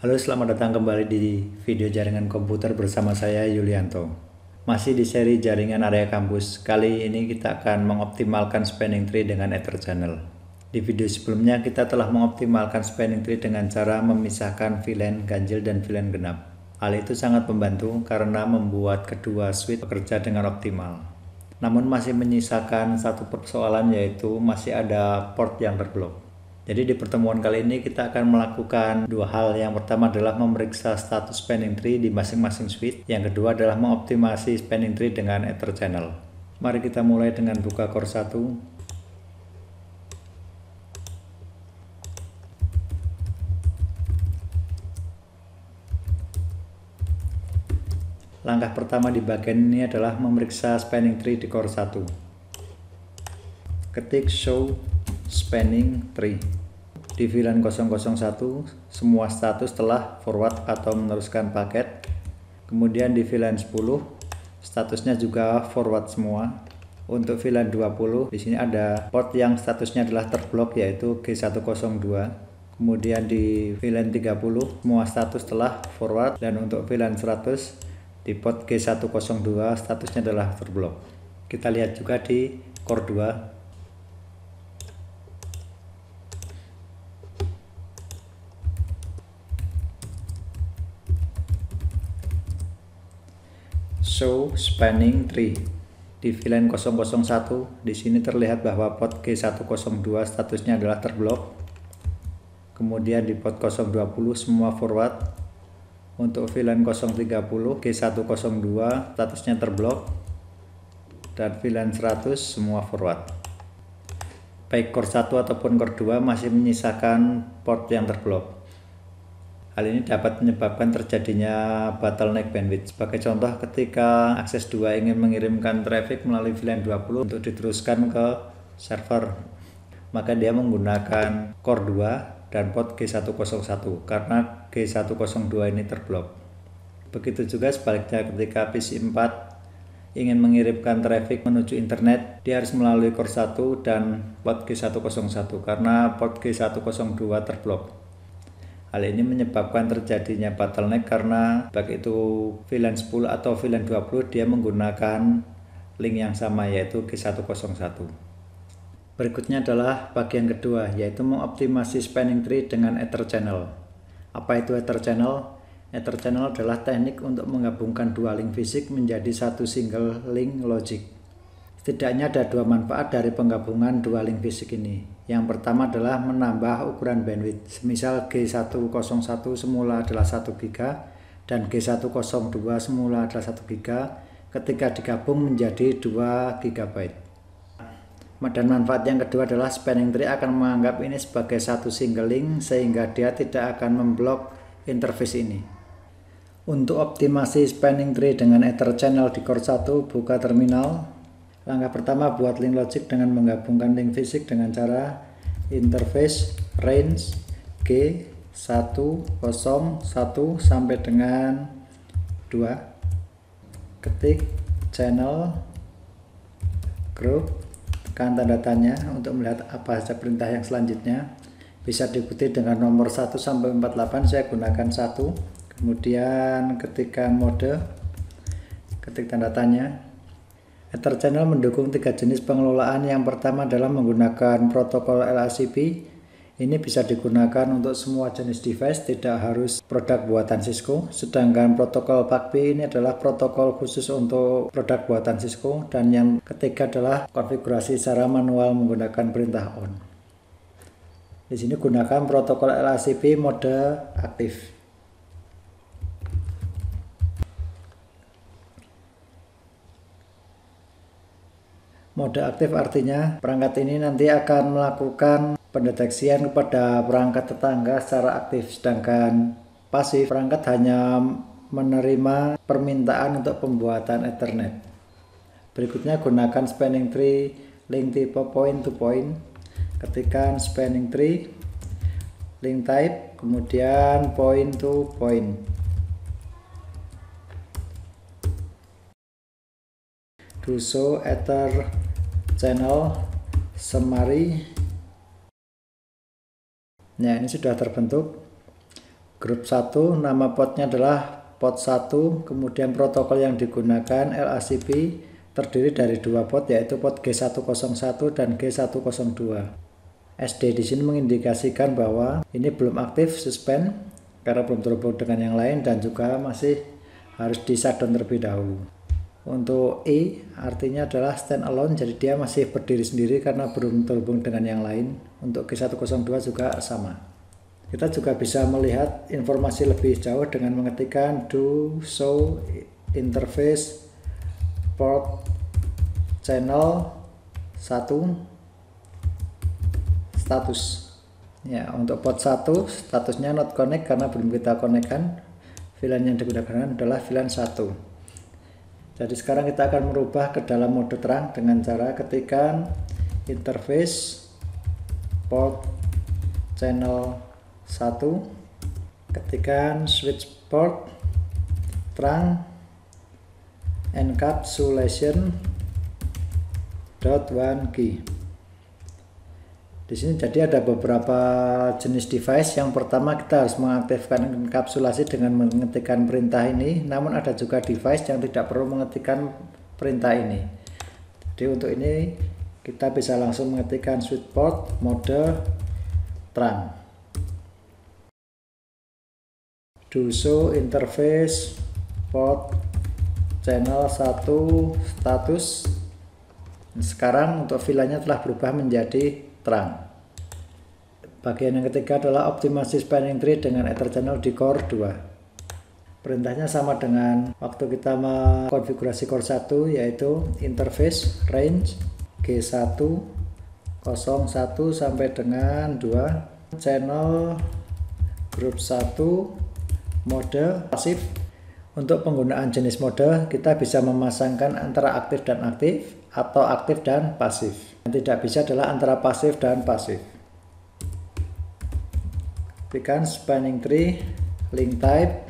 Halo, selamat datang kembali di video jaringan komputer bersama saya Yulianto. Masih di seri jaringan area kampus, kali ini kita akan mengoptimalkan spanning tree dengan Ether channel. Di video sebelumnya kita telah mengoptimalkan spanning tree dengan cara memisahkan VLAN ganjil dan VLAN genap. Hal itu sangat membantu karena membuat kedua switch bekerja dengan optimal. Namun masih menyisakan satu persoalan, yaitu masih ada port yang terblok. Jadi di pertemuan kali ini kita akan melakukan dua hal. Yang pertama adalah memeriksa status spanning tree di masing-masing switch. Yang kedua adalah mengoptimasi spanning tree dengan Ether channel. Mari kita mulai dengan buka core 1. Langkah pertama di bagian ini adalah memeriksa spanning tree di core 1. Ketik show spanning tree. Di VLAN 001 semua status telah forward atau meneruskan paket. Kemudian di VLAN 10 statusnya juga forward semua. Untuk VLAN 20 di sini ada port yang statusnya adalah terblok, yaitu G102. Kemudian di VLAN 30 semua status telah forward, dan untuk VLAN 100 di port G102 statusnya adalah terblok. Kita lihat juga di core 2. Show spanning tree. Di VLAN 001 di sini terlihat bahwa port G102 statusnya adalah terblok. Kemudian di port 020 semua forward. Untuk VLAN 030 G102 statusnya terblok, dan VLAN 100 semua forward. Baik core 1 ataupun core 2 masih menyisakan port yang terblok. Hal ini dapat menyebabkan terjadinya bottleneck bandwidth. Sebagai contoh, ketika akses 2 ingin mengirimkan traffic melalui VLAN 20 untuk diteruskan ke server, maka dia menggunakan core 2 dan port G101 karena G102 ini terblok. Begitu juga sebaliknya, ketika PC 4 ingin mengirimkan traffic menuju internet, dia harus melalui core 1 dan port G101 karena port G102 terblok. Hal ini menyebabkan terjadinya bottleneck karena baik itu VLAN 10 atau VLAN 20 dia menggunakan link yang sama, yaitu G101. Berikutnya adalah bagian kedua, yaitu mengoptimasi spanning tree dengan Ether channel. Apa itu Ether channel? Ether channel adalah teknik untuk menggabungkan dua link fisik menjadi satu single link logic. Setidaknya ada dua manfaat dari penggabungan dua link fisik ini. Yang pertama adalah menambah ukuran bandwidth. Semisal G101 semula adalah 1 GB dan G102 semula adalah 1 GB, ketika digabung menjadi 2 GB. Dan manfaat yang kedua adalah spanning tree akan menganggap ini sebagai satu single link, sehingga dia tidak akan memblok interface ini. Untuk optimasi spanning tree dengan Ether channel di core 1, buka terminal. Langkah pertama, buat link logic dengan menggabungkan link fisik dengan cara interface range G101 sampai dengan 2. Ketik channel group, tekan tanda tanya untuk melihat apa saja perintah yang selanjutnya. Bisa diikuti dengan nomor 1 sampai 48, saya gunakan 1. Kemudian ketikkan mode, ketik tanda tanya. Ether channel mendukung 3 jenis pengelolaan. Yang pertama adalah menggunakan protokol LACP. Ini bisa digunakan untuk semua jenis device, tidak harus produk buatan Cisco. Sedangkan protokol PACP ini adalah protokol khusus untuk produk buatan Cisco. Dan yang ketiga adalah konfigurasi secara manual menggunakan perintah on. Di sini gunakan protokol LACP mode aktif. Mode aktif artinya perangkat ini nanti akan melakukan pendeteksian kepada perangkat tetangga secara aktif, sedangkan pasif perangkat hanya menerima permintaan untuk pembuatan Ethernet. Berikutnya gunakan spanning tree link tipe point to point. Ketikkan spanning tree link type, kemudian point to point. Do show Ether channel summary. Nah, ini sudah terbentuk. Grup 1, nama portnya adalah port 1, kemudian protokol yang digunakan LACP terdiri dari dua port, yaitu port G101 dan G102. SD di sini mengindikasikan bahwa ini belum aktif suspend karena belum terhubung dengan yang lain dan juga masih harus di shutdown terlebih dahulu. Untuk E artinya adalah stand alone, jadi dia masih berdiri sendiri karena belum terhubung dengan yang lain. Untuk G102 juga sama. Kita juga bisa melihat informasi lebih jauh dengan mengetikkan do show interface port channel 1 status. Ya, untuk port 1 statusnya not connect karena belum kita konekkan. VLAN yang digunakan adalah VLAN 1. Jadi sekarang kita akan merubah ke dalam mode terang dengan cara ketikkan interface port channel 1, ketikkan switch port terang encapsulation .1 key. Di sini jadi ada beberapa jenis device. Yang pertama kita harus mengaktifkan enkapsulasi dengan mengetikkan perintah ini, namun ada juga device yang tidak perlu mengetikkan perintah ini. Jadi untuk ini kita bisa langsung mengetikkan switch port mode terang. Do show interface port channel 1 status. Sekarang untuk VLAN-nya telah berubah menjadi terang. Bagian yang ketiga adalah optimasi spanning tree dengan ether channel di core 2. Perintahnya sama dengan waktu kita mengkonfigurasi core 1, yaitu interface range G101 sampai dengan 2, channel group 1 mode pasif. Untuk penggunaan jenis mode kita bisa memasangkan antara aktif dan aktif atau aktif dan pasif. Yang tidak bisa adalah antara pasif dan pasif. Ketikkan spanning tree link type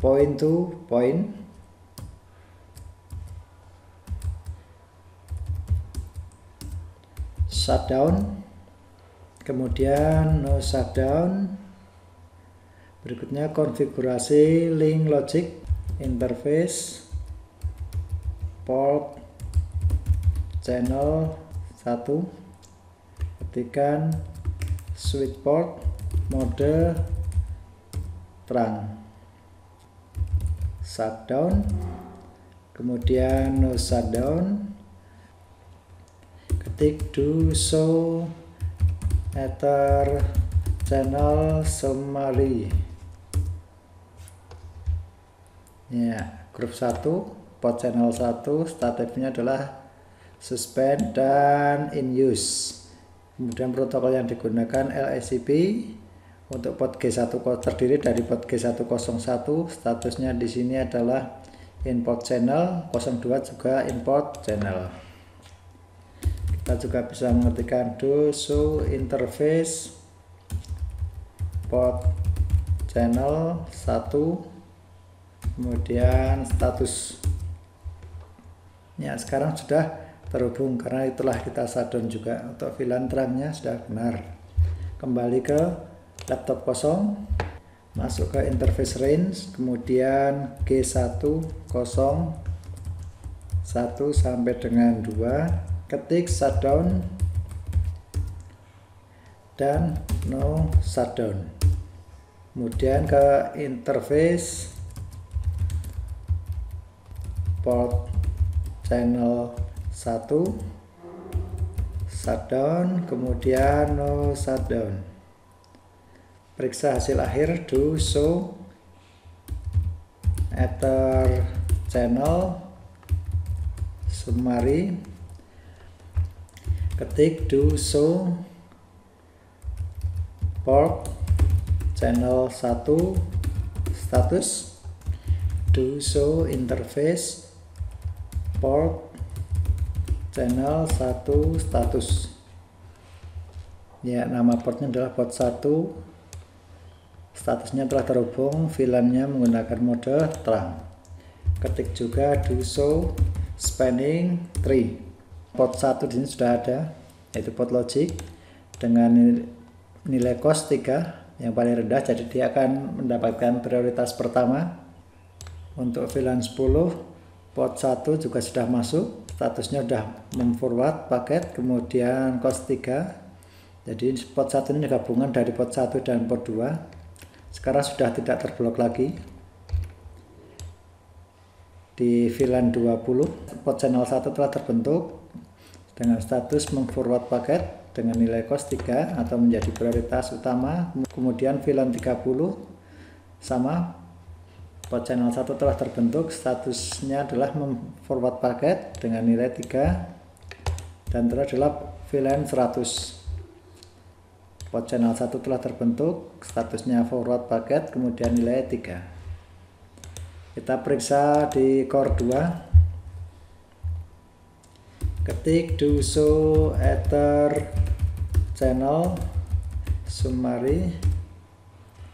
point to point, shutdown, kemudian no shutdown. Berikutnya konfigurasi link logic interface port channel 1, ketikkan switch port mode terang, shutdown, kemudian no shutdown, ketik do show ether channel summary. Ya, grup 1 port channel 1 statusnya adalah suspend dan in use. Kemudian protokol yang digunakan LACP. Untuk port G1 terdiri dari port G101, statusnya di sini adalah import channel, 02 juga import channel. Kita juga bisa mengetikkan do show interface port channel 1 kemudian status. Ya, sekarang sudah terhubung karena itulah kita shutdown juga. Untuk VLAN terangnya sudah benar. Kembali ke laptop kosong, masuk ke interface range, kemudian G101 sampai dengan 2, ketik shutdown dan no shutdown. Kemudian ke interface port channel 1 shutdown, kemudian no shutdown. Periksa hasil akhir do show ether channel summary, ketik do show port channel 1 status, do show interface port channel 1 status. Ya, nama portnya adalah port 1, statusnya telah terhubung, VLAN-nya menggunakan mode terang. Ketik juga do show spanning tree. Port 1 di sini sudah ada, yaitu port logic dengan nilai cost 3 yang paling rendah, jadi dia akan mendapatkan prioritas pertama. Untuk VLAN 10 port 1 juga sudah masuk, statusnya sudah memforward paket, kemudian cost 3. Jadi port 1 ini gabungan dari port 1 dan port 2. Sekarang sudah tidak terblok lagi. Di VLAN 20 port channel 1 telah terbentuk dengan status memforward paket dengan nilai cost 3 atau menjadi prioritas utama. Kemudian VLAN 30 sama, port channel 1 telah terbentuk, statusnya adalah memforward paket dengan nilai 3 dan telah adalah VLAN 100. Port channel 1 telah terbentuk, statusnya forward paket, kemudian nilai 3. Kita periksa di core 2. Ketik do show ether channel summary.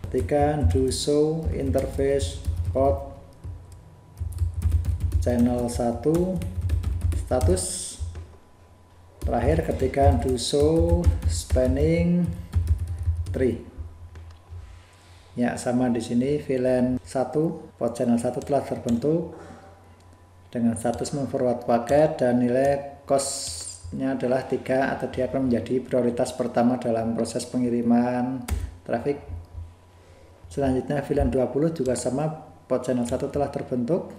Ketikkan do show interface port channel 1 status. Terakhir ketikkan do show spanning tree. Ya, sama di sini VLAN 1 port channel 1 telah terbentuk dengan status memforward paket dan nilai cost-nya adalah 3 atau dia akan menjadi prioritas pertama dalam proses pengiriman traffic. Selanjutnya VLAN 20 juga sama, port channel 1 telah terbentuk.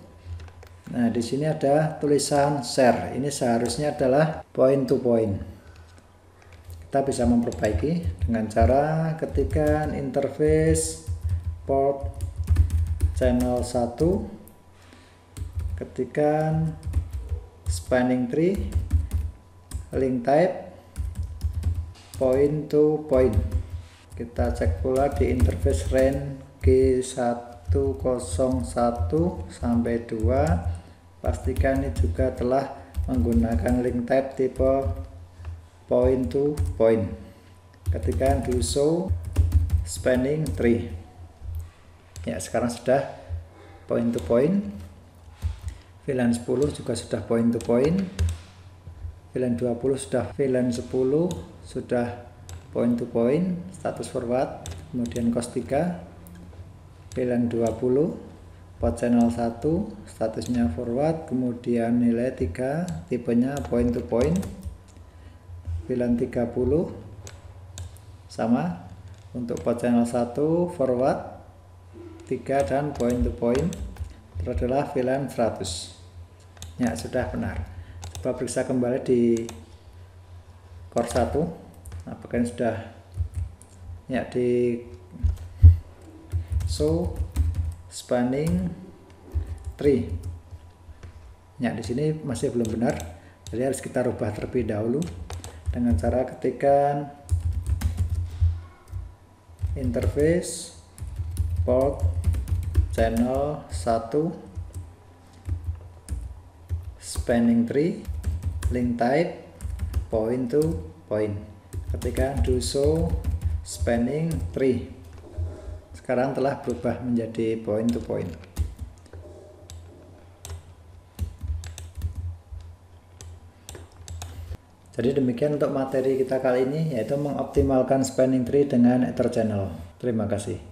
Nah, di sini ada tulisan share. Ini seharusnya adalah point to point. Kita bisa memperbaiki dengan cara ketikkan interface port channel 1, ketikkan spanning tree, link type point to point. Kita cek pula di interface range G101 sampai 2. Pastikan ini juga telah menggunakan link type tipe point to point. Ketikkan do show spanning tree. Ya, sekarang sudah point to point. VLAN 10 juga sudah point to point. VLAN 20 sudah, VLAN 10 sudah point to point, status forward, kemudian cost 3. VLAN 20 port channel 1 statusnya forward, kemudian nilai 3, tipenya point to point. VLAN 30 sama, untuk port channel 1 forward 3 dan point to point. Itu adalah VLAN 100. Ya, sudah benar. Coba periksa kembali di core 1 apakah ini sudah, ya, di show spanning tree. Ya, di sini masih belum benar, jadi harus kita rubah terlebih dahulu dengan cara ketikkan interface port channel 1 spanning tree, link type point to point. Ketikkan do show spanning tree. Sekarang telah berubah menjadi point to point. Jadi demikian untuk materi kita kali ini, yaitu mengoptimalkan spanning tree dengan Ether channel. Terima kasih.